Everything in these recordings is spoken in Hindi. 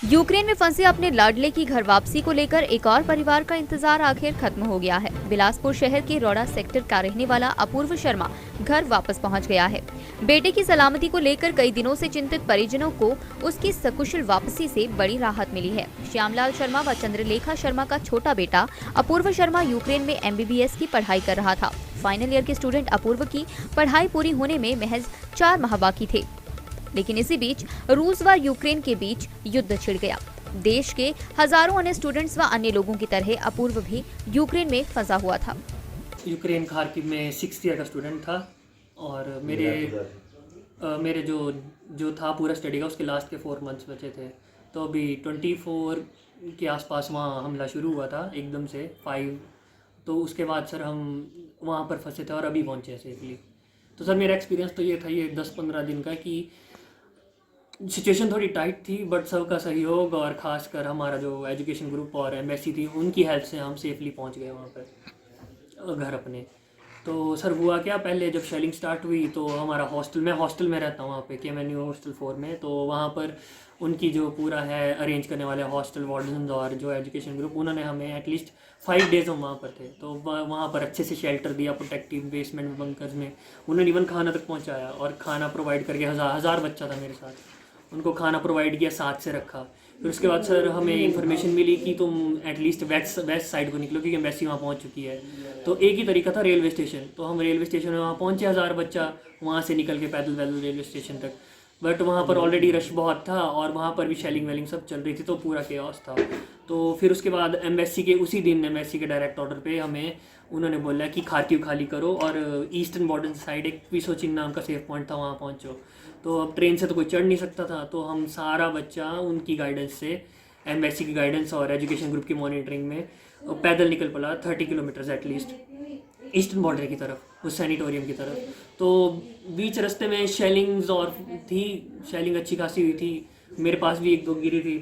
यूक्रेन में फंसे अपने लाडले की घर वापसी को लेकर एक और परिवार का इंतजार आखिर खत्म हो गया है। बिलासपुर शहर के रोड़ा सेक्टर का रहने वाला अपूर्व शर्मा घर वापस पहुंच गया है। बेटे की सलामती को लेकर कई दिनों से चिंतित परिजनों को उसकी सकुशल वापसी से बड़ी राहत मिली है। श्यामलाल शर्मा व चंद्रलेखा शर्मा का छोटा बेटा अपूर्व शर्मा यूक्रेन में MBBS की पढ़ाई कर रहा था। फाइनल ईयर के स्टूडेंट अपूर्व की पढ़ाई पूरी होने में महज 4 माह बाकी थे, लेकिन इसी बीच रूस व यूक्रेन के बीच युद्ध छिड़ गया। देश के हजारों अन्य स्टूडेंट्स व अन्य लोगों की तरह अपूर्व भी यूक्रेन में फंसा हुआ था। यूक्रेन खार्किव में 6th ईयर का स्टूडेंट था और मेरे जो था पूरा स्टडी का उसके लास्ट के 4 मंथ्स बचे थे। तो अभी 24 के आसपास वहाँ हमला शुरू हुआ था एकदम से 5। तो उसके बाद सर हम वहाँ पर फंसे थे और अभी पहुँचे सेफली। तो सर मेरा एक्सपीरियंस तो ये था ये 10-15 दिन का कि सिचुएशन थोड़ी टाइट थी, बट सबका सहयोग और ख़ासकर हमारा जो एजुकेशन ग्रुप और एम्बेसी थी उनकी हेल्प से हम सेफली पहुंच गए वहाँ पर घर अपने। तो सर हुआ क्या, पहले जब शेलिंग स्टार्ट हुई तो हमारा मैं हॉस्टल में रहता हूँ वहाँ पे KMNU हॉस्टल 4 में। तो वहाँ पर उनकी जो पूरा है अरेंज करने वाले हॉस्टल वार्डन्स और जो एजुकेशन ग्रुप, उन्होंने हमें एटलीस्ट 5 डेज़ हम वहाँ पर थे। तो वहाँ पर अच्छे से शेल्टर दिया, प्रोटेक्टिव बेसमेंट बंकर्स में। उन्होंने इवन खाना तक पहुँचाया और खाना प्रोवाइड करके हज़ार बच्चा था मेरे साथ, उनको खाना प्रोवाइड किया, साथ से रखा। फिर उसके बाद सर हमें इन्फॉर्मेशन मिली कि तुम एटलीस्ट वेस्ट साइड को निकलो क्योंकि एम्बेसी वहाँ पहुँच चुकी है। तो एक ही तरीका था रेलवे स्टेशन। तो हम रेलवे स्टेशन में वहाँ पहुँचे, 1000 बच्चा वहाँ से निकल के पैदल रेलवे स्टेशन तक। बट वहाँ पर ऑलरेडी रश बहुत था और वहाँ पर भी शेलिंग वेलिंग सब चल रही थी, तो पूरा केओस था। तो फिर उसके बाद एम्बेसी के डायरेक्ट ऑर्डर पे हमें उन्होंने बोला कि खार्किव खाली करो और ईस्टर्न बॉर्डर साइड एक पिसोचिन नाम का सेफ पॉइंट था, वहाँ पहुँचो। तो अब ट्रेन से तो कोई चढ़ नहीं सकता था, तो हम सारा बच्चा उनकी गाइडेंस से, एम्बेसी की गाइडेंस और एजुकेशन ग्रुप की मॉनिटरिंग में पैदल निकल पड़ा 30 किलोमीटर्स एटलीस्ट ईस्टर्न बॉर्डर की तरफ, उस सैनिटोरियम की तरफ। तो बीच रास्ते में शेलिंग्स और थी, शेलिंग अच्छी खासी हुई थी, मेरे पास भी 1-2 गिरी थी।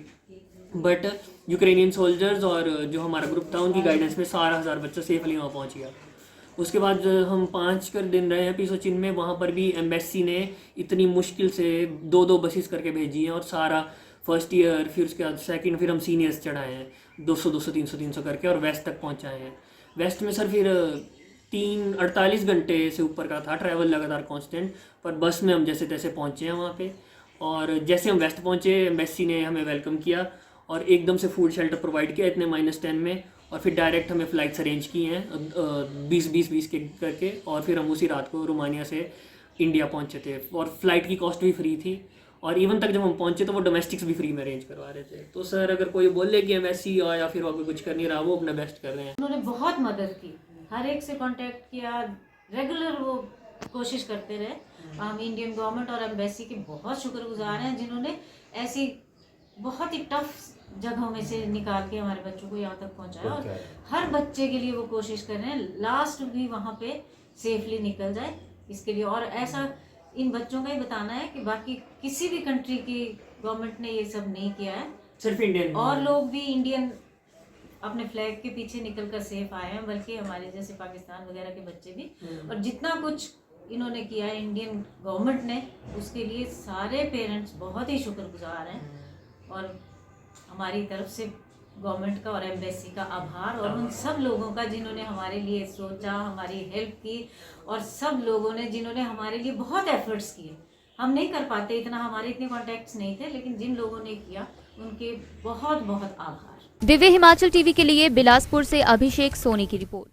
बट यूक्रेनियन सोल्जर्स और जो हमारा ग्रुप था उनकी गाइडेंस में सारा 1000 बच्चा सेफली वहाँ पहुँच गया। उसके बाद हम 5 दिन रहे हैं पिसोचिन में। वहाँ पर भी एम्बेसी ने इतनी मुश्किल से 2-2 बसेस करके भेजी हैं और सारा फर्स्ट ईयर, फिर उसके बाद सेकंड, फिर हम सीनियर्स चढ़ाए हैं 200 300 करके और वेस्ट तक पहुँचाए हैं। वेस्ट में सर फिर 48 घंटे से ऊपर का था ट्रैवल लगातार कांस्टेंट, पर बस में हम जैसे तैसे पहुँचे हैं वहाँ पे। और जैसे हम वेस्ट पहुँचे एम्बेसी ने हमें वेलकम किया और एकदम से फूड शेल्टर प्रोवाइड किया इतने -10 में। और फिर डायरेक्ट हमें फ़्लाइट्स अरेंज की हैं 20 के करके, और फिर हम उसी रात को रोमानिया से इंडिया पहुँचे थे। और फ़्लाइट की कॉस्ट भी फ्री थी और इवन तक जब हम पहुँचे तो वो डोमेस्टिक्स भी फ्री में अरेंज करवा रहे थे। तो सर अगर कोई बोले कि एम्बेसी या फिर वो कुछ कर नहीं रहा, वो अपना बेस्ट कर रहे हैं। उन्होंने बहुत मदद की, हर एक से कांटेक्ट किया, रेगुलर वो कोशिश करते रहे। हम इंडियन गवर्नमेंट और एम्बेसी के बहुत शुक्रगुजार हैं जिन्होंने ऐसी बहुत ही टफ जगहों में से निकाल के हमारे बच्चों को यहाँ तक पहुँचाया। और हर बच्चे के लिए वो कोशिश कर रहे हैं लास्ट भी वहाँ पे सेफली निकल जाए इसके लिए। और ऐसा इन बच्चों का ही बताना है कि बाकी किसी भी कंट्री की गवर्नमेंट ने ये सब नहीं किया है, सिर्फ इंडियन और लोग भी इंडियन अपने फ्लैग के पीछे निकल कर सेफ आए हैं, बल्कि हमारे जैसे पाकिस्तान वगैरह के बच्चे भी। और जितना कुछ इन्होंने किया है इंडियन गवर्नमेंट ने, उसके लिए सारे पेरेंट्स बहुत ही शुक्रगुजार हैं। और हमारी तरफ से गवर्नमेंट का और एम्बेसी का आभार, और उन सब लोगों का जिन्होंने हमारे लिए सोचा, हमारी हेल्प की, और सब लोगों ने जिन्होंने हमारे लिए बहुत एफर्ट्स किए। हम नहीं कर पाते इतना, हमारे इतने कॉन्टैक्ट्स नहीं थे, लेकिन जिन लोगों ने किया उनके बहुत बहुत आभार। दिव्य हिमाचल टीवी के लिए बिलासपुर से अभिषेक सोनी की रिपोर्ट।